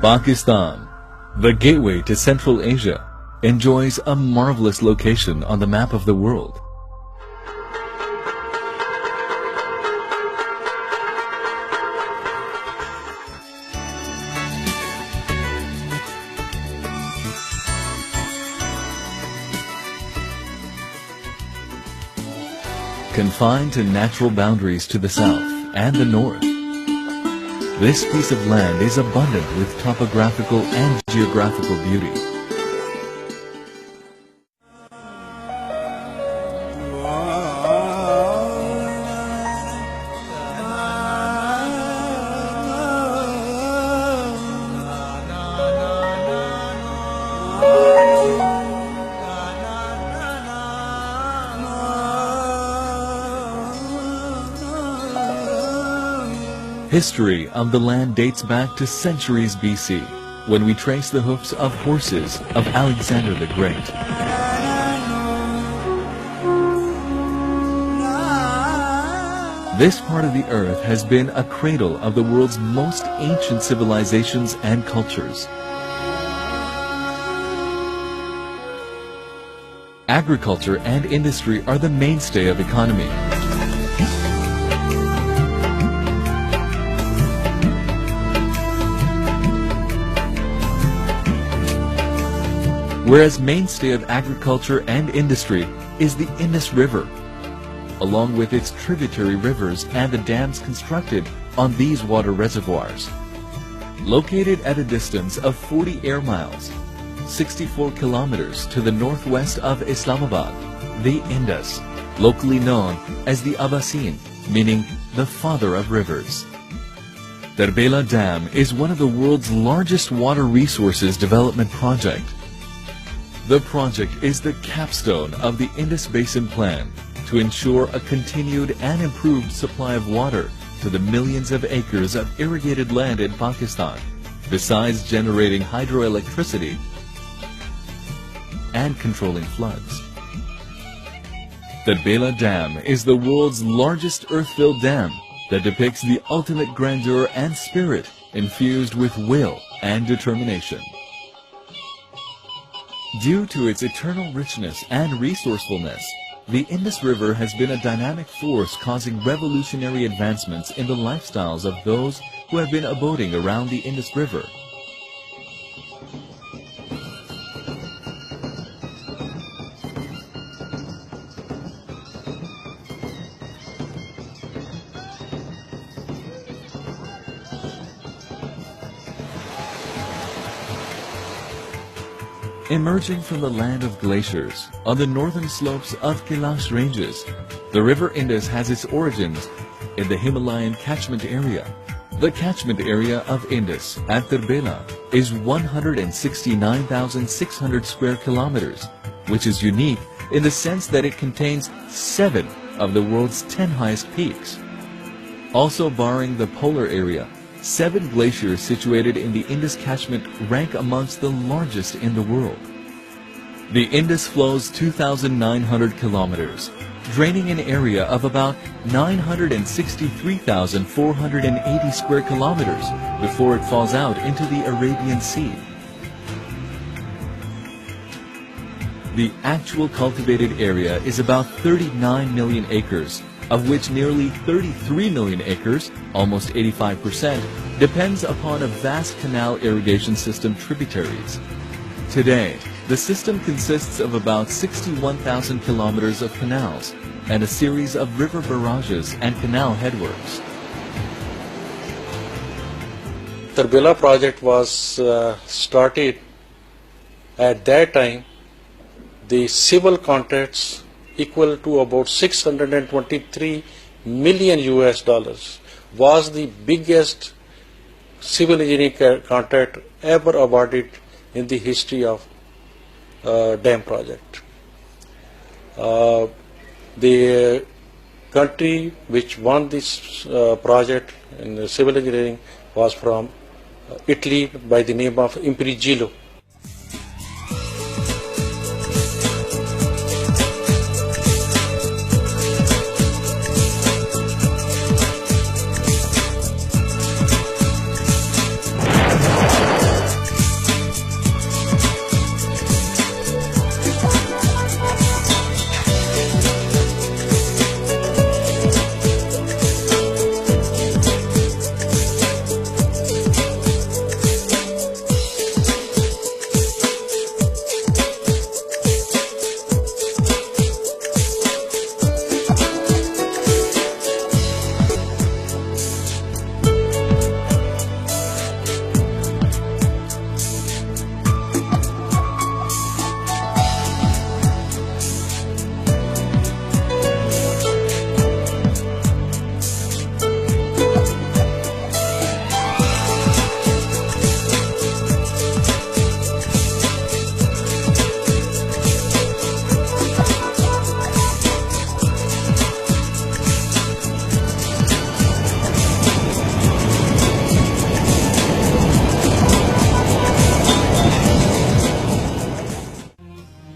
Pakistan, the gateway to Central Asia, enjoys a marvelous location on the map of the world. Confined to natural boundaries to the south and the north, this piece of land is abundant with topographical and geographical beauty. History of the land dates back to centuries BC, when we trace the hoofs of horses of Alexander the Great. This part of the earth has been a cradle of the world's most ancient civilizations and cultures. Agriculture and industry are the mainstay of economy. Whereas mainstay of agriculture and industry is the Indus River, along with its tributary rivers and the dams constructed on these water reservoirs. Located at a distance of 40 air miles, 64 kilometers to the northwest of Islamabad, the Indus, locally known as the Abbasin, meaning the father of rivers. Tarbela Dam is one of the world's largest water resources development project. The project is the capstone of the Indus Basin Plan to ensure a continued and improved supply of water to the millions of acres of irrigated land in Pakistan, besides generating hydroelectricity and controlling floods. Tarbela Dam is the world's largest earth-filled dam that depicts the ultimate grandeur and spirit infused with will and determination. Due to its eternal richness and resourcefulness, the Indus River has been a dynamic force causing revolutionary advancements in the lifestyles of those who have been abiding around the Indus River. Emerging from the land of glaciers on the northern slopes of Kailash ranges, the river Indus has its origins in the Himalayan catchment area. The catchment area of Indus at Tarbela is 169,600 square kilometers, which is unique in the sense that it contains 7 of the world's 10 highest peaks. Also barring the polar area, 7 glaciers situated in the Indus catchment rank amongst the largest in the world. The Indus flows 2,900 kilometers, draining an area of about 963,480 square kilometers before it falls out into the Arabian Sea. The actual cultivated area is about 39 million acres, of which nearly 33 million acres, almost 85%, depends upon a vast canal irrigation system tributaries. Today, the system consists of about 61,000 kilometers of canals and a series of river barrages and canal headworks. Tarbela project was started at that time. The civil contracts equal to about 623 million US dollars was the biggest civil engineering contract ever awarded in the history of dam project. The country which won this project in civil engineering was from Italy by the name of Imperial.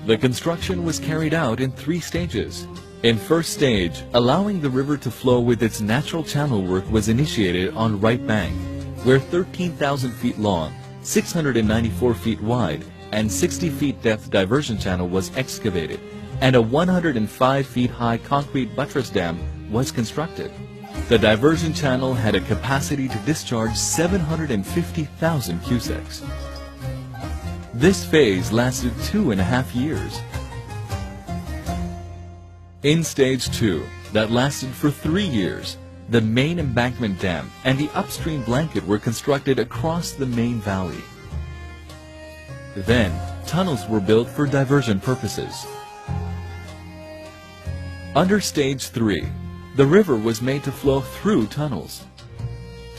The construction was carried out in 3 stages. In first stage, allowing the river to flow with its natural channel work was initiated on right bank, where 13,000 feet long, 694 feet wide, and 60 feet depth diversion channel was excavated, and a 105 feet high concrete buttress dam was constructed. The diversion channel had a capacity to discharge 750,000 cusecs. This phase lasted 2.5 years. In stage 2, that lasted for 3 years, the main embankment dam and the upstream blanket were constructed across the main valley. Then, tunnels were built for diversion purposes. Under stage 3, the river was made to flow through tunnels.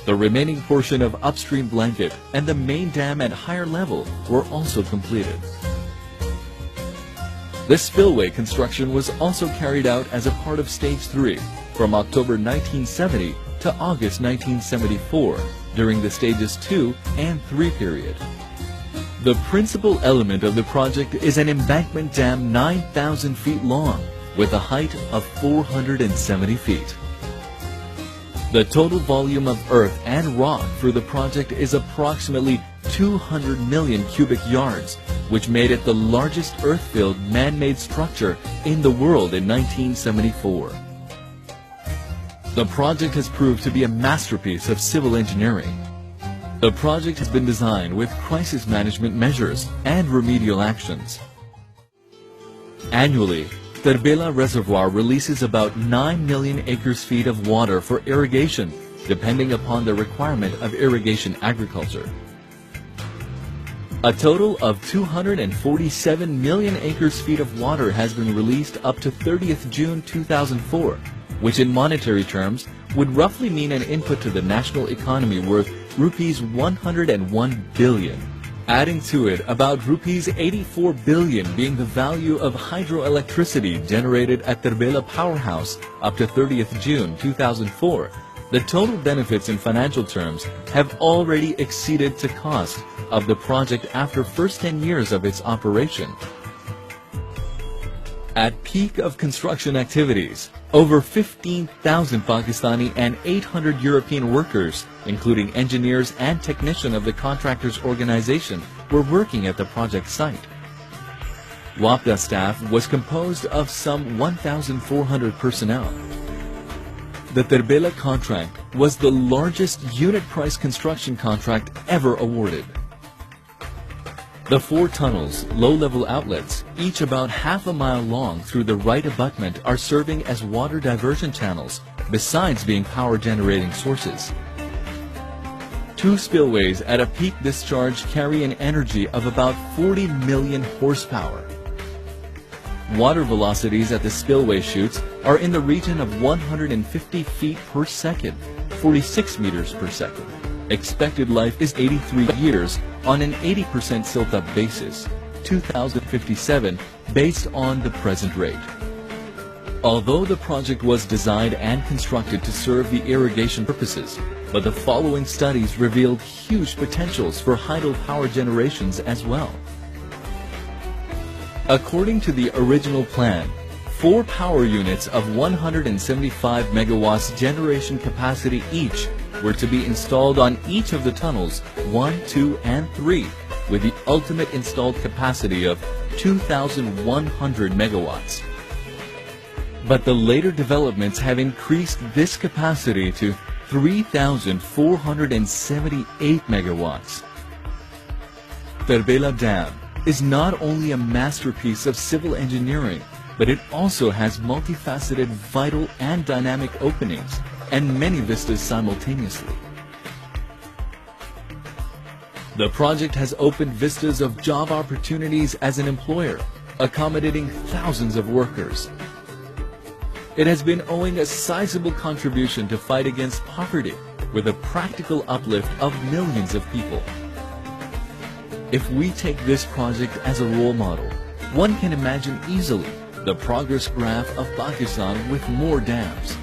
The remaining portion of upstream blanket and the main dam at higher level were also completed. The spillway construction was also carried out as a part of stage 3 from October 1970 to August 1974 during the stages 2 and 3 period. The principal element of the project is an embankment dam 9,000 feet long with a height of 470 feet. The total volume of earth and rock for the project is approximately 200 million cubic yards, which made it the largest earth-filled man-made structure in the world in 1974. The project has proved to be a masterpiece of civil engineering. The project has been designed with crisis management measures and remedial actions. Annually, Tarbela Reservoir releases about 9 million acre-feet of water for irrigation, depending upon the requirement of irrigation agriculture. A total of 247 million acre-feet of water has been released up to 30th June 2004, which in monetary terms would roughly mean an input to the national economy worth rupees 101 billion. Adding to it about rupees 84 billion being the value of hydroelectricity generated at Tarbela Powerhouse up to 30th June 2004, the total benefits in financial terms have already exceeded the cost of the project after first 10 years of its operation. At peak of construction activities, over 15,000 Pakistani and 800 European workers, including engineers and technicians of the contractors' organization, were working at the project site. WAPDA staff was composed of some 1,400 personnel. The Tarbela contract was the largest unit price construction contract ever awarded. The 4 tunnels, low-level outlets, each about half a mile long through the right abutment, are serving as water diversion channels, besides being power generating sources. 2 spillways at a peak discharge carry an energy of about 40 million horsepower. Water velocities at the spillway chutes are in the region of 150 feet per second, 46 meters per second. Expected life is 83 years on an 80% silt-up basis, 2,057 based on the present rate. Although the project was designed and constructed to serve the irrigation purposes, but the following studies revealed huge potentials for hydel power generations as well. According to the original plan, 4 power units of 175 megawatts generation capacity each were to be installed on each of the tunnels 1, 2, and 3, with the ultimate installed capacity of 2,100 megawatts. But the later developments have increased this capacity to 3,478 megawatts. Tarbela Dam is not only a masterpiece of civil engineering, but it also has multifaceted, vital, and dynamic openings and many vistas simultaneously. The project has opened vistas of job opportunities as an employer, accommodating thousands of workers. It has been owing a sizable contribution to fight against poverty, with a practical uplift of millions of people. If we take this project as a role model, one can imagine easily the progress graph of Pakistan with more dams.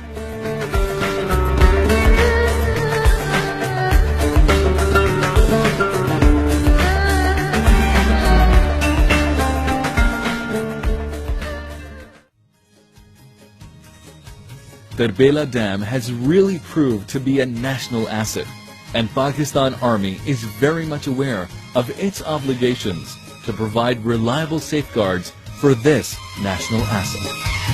Tarbela Dam has really proved to be a national asset, and Pakistan Army is very much aware of its obligations to provide reliable safeguards for this national asset.